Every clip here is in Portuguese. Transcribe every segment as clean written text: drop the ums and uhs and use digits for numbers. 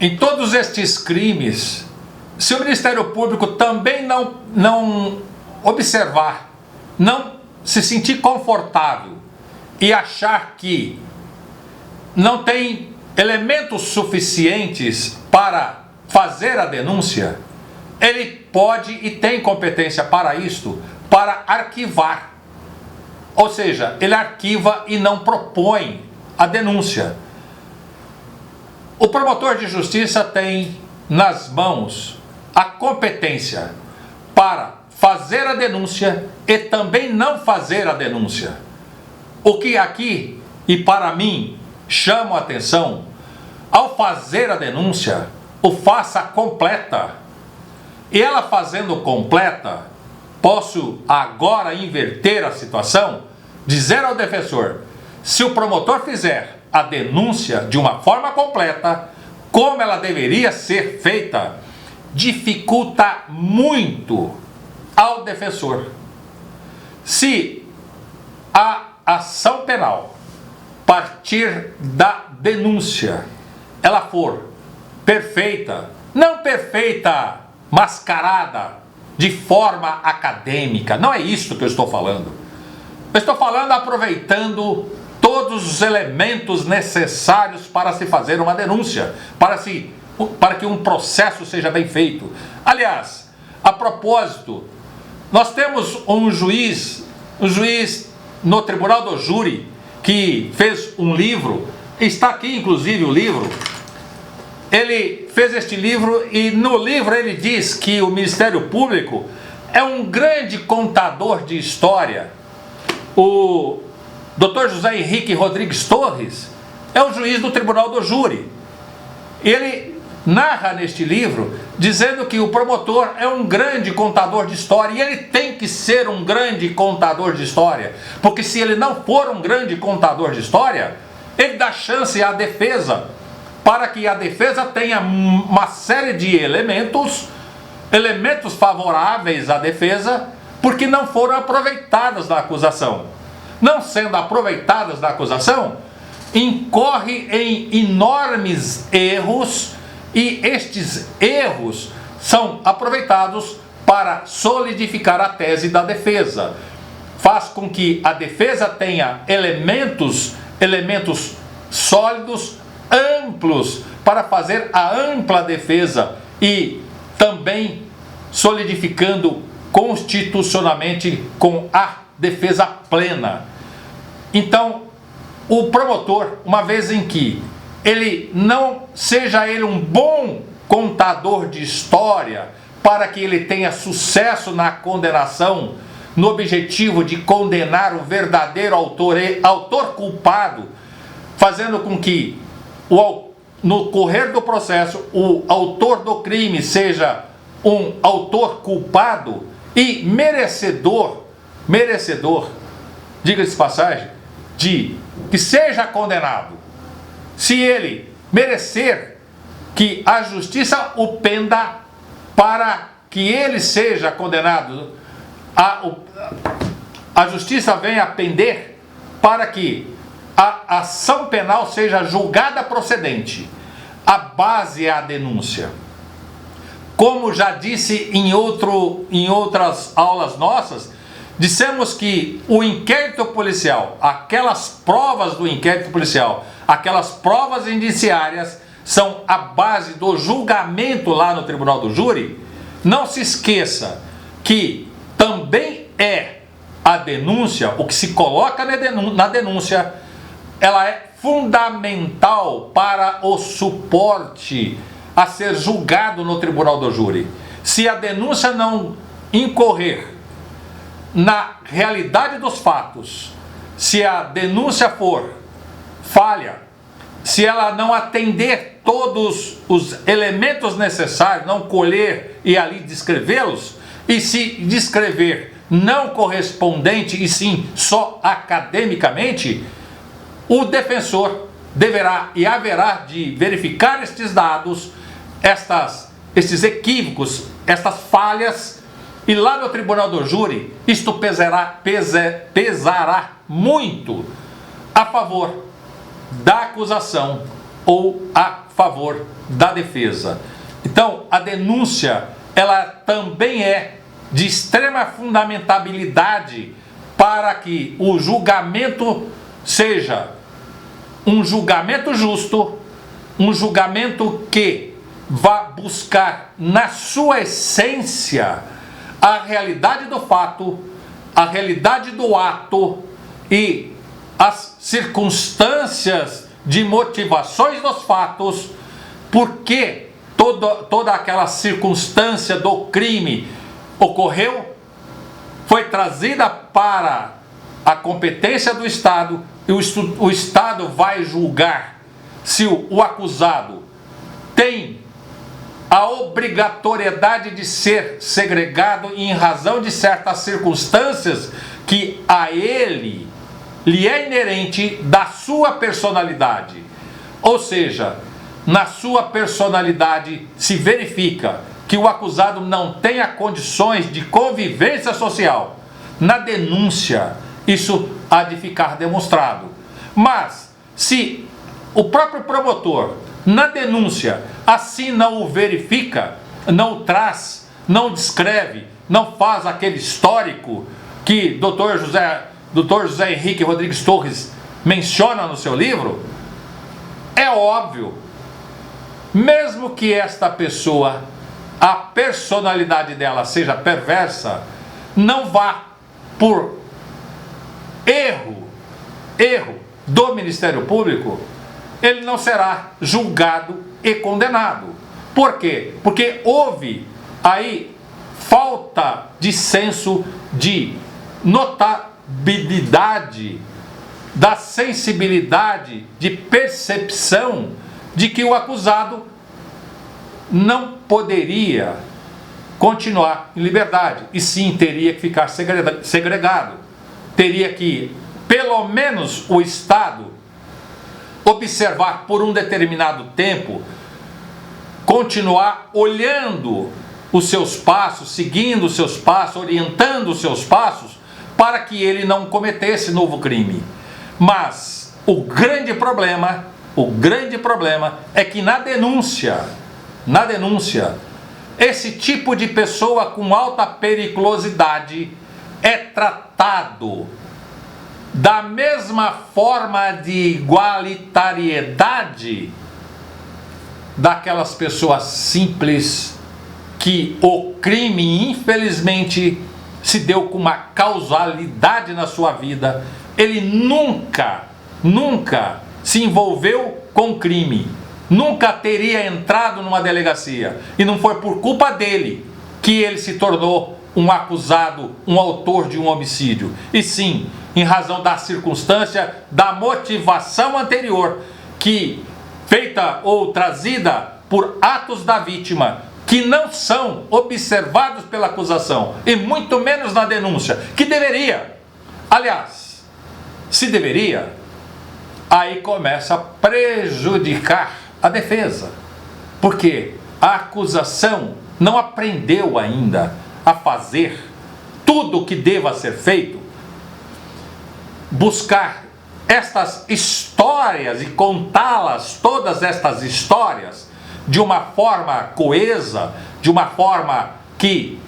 em todos estes crimes, se o Ministério Público também não observar, não se sentir confortável e achar que não tem elementos suficientes para fazer a denúncia, ele pode e tem competência para isto, para arquivar. Ou seja, ele arquiva e não propõe a denúncia. O promotor de justiça tem nas mãos a competência para fazer a denúncia e também não fazer a denúncia. O que aqui, e para mim, chamo a atenção, ao fazer a denúncia, o faça completa. E ela fazendo completa, posso agora inverter a situação, dizer ao defensor, se o promotor fizer a denúncia de uma forma completa, como ela deveria ser feita, dificulta muito ao defensor. Se a ação penal partir da denúncia, ela for perfeita, não perfeita, mascarada de forma acadêmica, não é isso que eu estou falando. Eu estou falando aproveitando todos os elementos necessários para se fazer uma denúncia, para que um processo seja bem feito. Aliás, a propósito, nós temos um juiz no Tribunal do Júri, que fez um livro, está aqui inclusive o livro. Ele fez este livro e no livro ele diz que o Ministério Público é um grande contador de história. O Dr. José Henrique Rodrigues Torres é o juiz do Tribunal do Júri. Ele narra neste livro dizendo que o promotor é um grande contador de história, e ele tem que ser um grande contador de história, porque se ele não for um grande contador de história, ele dá chance à defesa, para que a defesa tenha uma série de elementos favoráveis à defesa, porque não foram aproveitadas na acusação. Não sendo aproveitadas na acusação, incorre em enormes erros, e estes erros são aproveitados para solidificar a tese da defesa. Faz com que a defesa tenha elementos sólidos, amplos, para fazer a ampla defesa e também solidificando constitucionalmente com a defesa plena. Então, o promotor, uma vez em que ele não seja ele um bom contador de história, para que ele tenha sucesso na condenação, no objetivo de condenar o verdadeiro autor culpado, fazendo com que no correr do processo o autor do crime seja um autor culpado e merecedor, diga-se de passagem, de que seja condenado. Se ele merecer, que a justiça o penda para que ele seja condenado, a justiça venha pender para que a ação penal seja julgada procedente. A base é a denúncia. Como já disse em outras aulas nossas, dissemos que o inquérito policial, aquelas provas do inquérito policial, aquelas provas indiciárias, são a base do julgamento lá no Tribunal do Júri. Não se esqueça que também é a denúncia, o que se coloca na denúncia, ela é fundamental para o suporte a ser julgado no Tribunal do Júri. Se a denúncia não incorrer na realidade dos fatos, se a denúncia for falha, se ela não atender todos os elementos necessários, não colher e ali descrevê-los, e se descrever não correspondente e sim só academicamente, o defensor deverá e haverá de verificar estes dados, estes equívocos, estas falhas, e lá no Tribunal do Júri isto pesará muito a favor da acusação ou a favor da defesa. Então, a denúncia, ela também é de extrema fundamentabilidade para que o julgamento seja um julgamento justo, um julgamento que vá buscar na sua essência a realidade do fato, a realidade do ato e as circunstâncias de motivações dos fatos, porque toda aquela circunstância do crime ocorreu, foi trazida para a competência do Estado, e o Estado vai julgar se o acusado tem a obrigatoriedade de ser segregado em razão de certas circunstâncias que a ele lhe é inerente da sua personalidade. Ou seja, na sua personalidade se verifica que o acusado não tenha condições de convivência social. Na denúncia, isso há de ficar demonstrado. Mas, se o próprio promotor, na denúncia, assim não o verifica, não o traz, não descreve, não faz aquele histórico que Dr. José Henrique Rodrigues Torres menciona no seu livro, é óbvio, mesmo que esta pessoa, a personalidade dela seja perversa, não vá por erro do Ministério Público, ele não será julgado e condenado. Por quê? Porque houve aí falta de senso de notabilidade, da sensibilidade, de percepção de que o acusado não poderia continuar em liberdade, e sim teria que ficar segregado. Teria que, pelo menos, o Estado observar por um determinado tempo, continuar olhando os seus passos, seguindo os seus passos, orientando os seus passos, para que ele não cometesse novo crime. Mas o grande problema é que na denúncia, esse tipo de pessoa com alta periculosidade é tratado da mesma forma de igualitariedade daquelas pessoas simples que o crime, infelizmente, se deu com uma causalidade na sua vida. Ele nunca se envolveu com crime, nunca teria entrado numa delegacia, e não foi por culpa dele que ele se tornou um acusado, um autor de um homicídio, e sim em razão da circunstância, da motivação anterior, que feita ou trazida por atos da vítima, que não são observados pela acusação, e muito menos na denúncia, que deveria, aliás, se deveria, aí começa a prejudicar a defesa, porque a acusação não aprendeu ainda a fazer tudo o que deva ser feito, buscar estas histórias e contá-las, todas estas histórias, de uma forma coesa, de uma forma que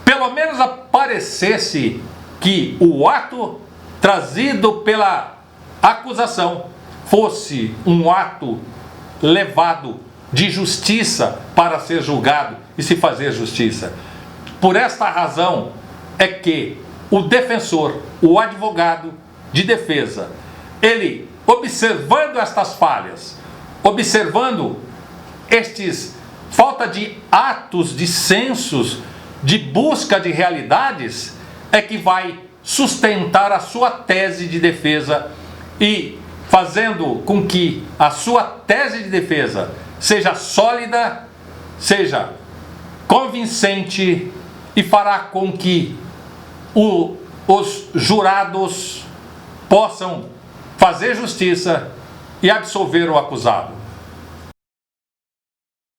pelo menos aparecesse que o ato trazido pela acusação fosse um ato levado de justiça para ser julgado e se fazer justiça. Por esta razão é que o defensor, o advogado de defesa, ele, observando estas falhas, observando estes falta de atos, de sensos, de busca de realidades, é que vai sustentar a sua tese de defesa e fazendo com que a sua tese de defesa seja sólida, seja convincente e fará com que os jurados possam fazer justiça e absolver o acusado.